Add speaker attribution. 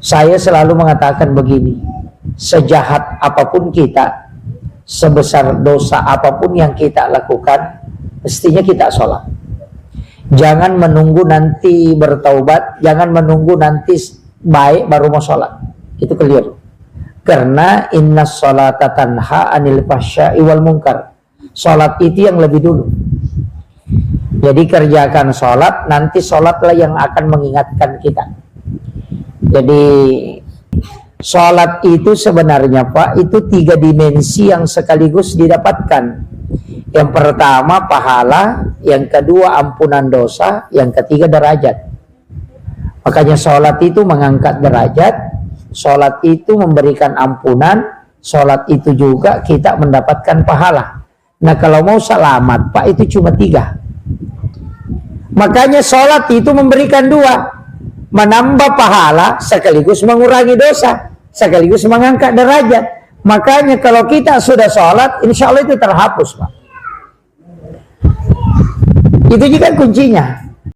Speaker 1: Saya selalu mengatakan begini, sejahat apapun kita, sebesar dosa apapun yang kita lakukan, mestinya kita sholat. Jangan menunggu nanti bertaubat, jangan menunggu nanti baik baru mau sholat. Itu keliru. Karena inna sholata tanha anil fahsya'i wal munkar. Sholat itu yang lebih dulu. Jadi kerjakan sholat, nanti sholatlah yang akan mengingatkan kita. Jadi sholat itu sebenarnya Pak, itu 3 dimensi yang sekaligus didapatkan. Yang pertama pahala, yang kedua ampunan dosa, yang ketiga derajat. Makanya sholat itu mengangkat derajat, sholat itu memberikan ampunan, sholat itu juga kita mendapatkan pahala. Nah kalau mau selamat Pak, itu cuma 3. Makanya sholat itu memberikan 2, menambah pahala sekaligus mengurangi dosa, sekaligus mengangkat derajat. Makanya kalau kita sudah sholat, insya Allah itu terhapus Pak. Itu juga kuncinya.